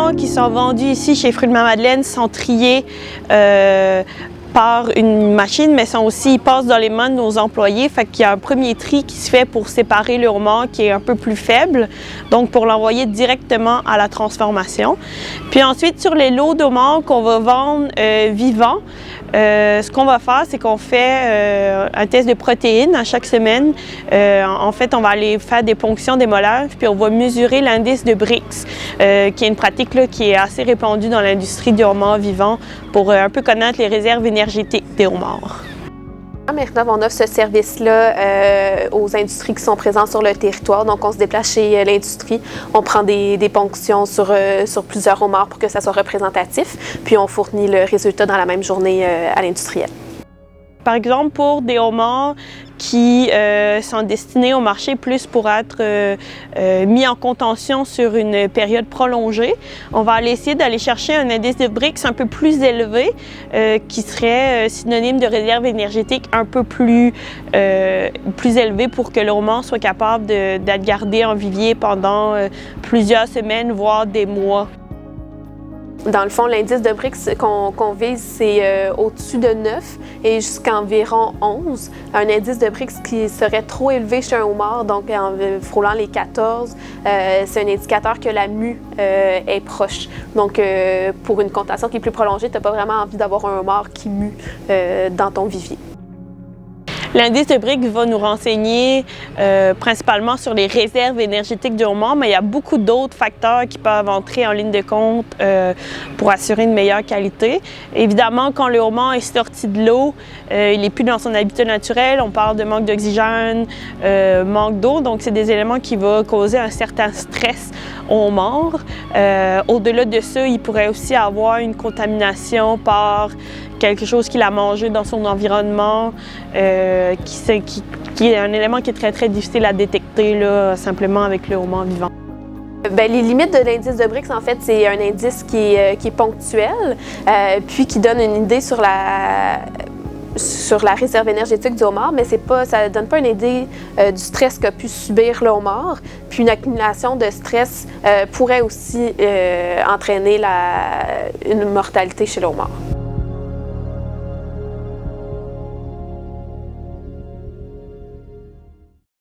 homards qui sont vendus ici chez Fruits de la Madeleine sont triés par une machine, mais ils passent dans les mains de nos employés. Fait qu'il y a un premier tri qui se fait pour séparer le homard qui est un peu plus faible, donc pour l'envoyer directement à la transformation. Puis ensuite, sur les lots d'homards qu'on va vendre vivants, ce qu'on va faire, c'est qu'on fait un test de protéines à chaque semaine. En fait, on va aller faire des ponctions des molaires, puis on va mesurer l'indice de Brix, qui est une pratique là, qui est assez répandue dans l'industrie du homard vivant pour un peu connaître les réserves énergétiques des homards. À Maisonneuve, on offre ce service-là aux industries qui sont présentes sur le territoire. Donc, on se déplace chez l'industrie, on prend des ponctions sur plusieurs homards pour que ça soit représentatif, puis on fournit le résultat dans la même journée à l'industriel. Par exemple, pour des homards qui sont destinés au marché plus pour être mis en contention sur une période prolongée, on va essayer d'aller chercher un indice de Brix un peu plus élevé qui serait synonyme de réserve énergétique un peu plus élevé pour que le homard soit capable d'être gardé en vivier pendant plusieurs semaines, voire des mois. Dans le fond, l'indice de Brix qu'on vise, c'est au-dessus de 9 et jusqu'à environ 11. Un indice de Brix qui serait trop élevé chez un homard, donc en frôlant les 14, c'est un indicateur que la mue est proche. Donc, pour une contention qui est plus prolongée, tu n'as pas vraiment envie d'avoir un homard qui mue dans ton vivier. L'indice de Brix va nous renseigner principalement sur les réserves énergétiques du homard, mais il y a beaucoup d'autres facteurs qui peuvent entrer en ligne de compte pour assurer une meilleure qualité. Évidemment, quand le homard est sorti de l'eau, il n'est plus dans son habitat naturel. On parle de manque d'oxygène, manque d'eau, donc c'est des éléments qui vont causer un certain stress au homard. Au-delà de ça, il pourrait aussi avoir une contamination par quelque chose qu'il a mangé dans son environnement, qui est un élément qui est très, très difficile à détecter là, simplement avec le homard vivant. Bien, les limites de l'indice de Brix, en fait, c'est un indice qui est ponctuel, puis qui donne une idée sur la réserve énergétique du homard, mais ça ne donne pas une idée du stress qu'a pu subir le homard. Puis une accumulation de stress pourrait aussi entraîner une mortalité chez le homard.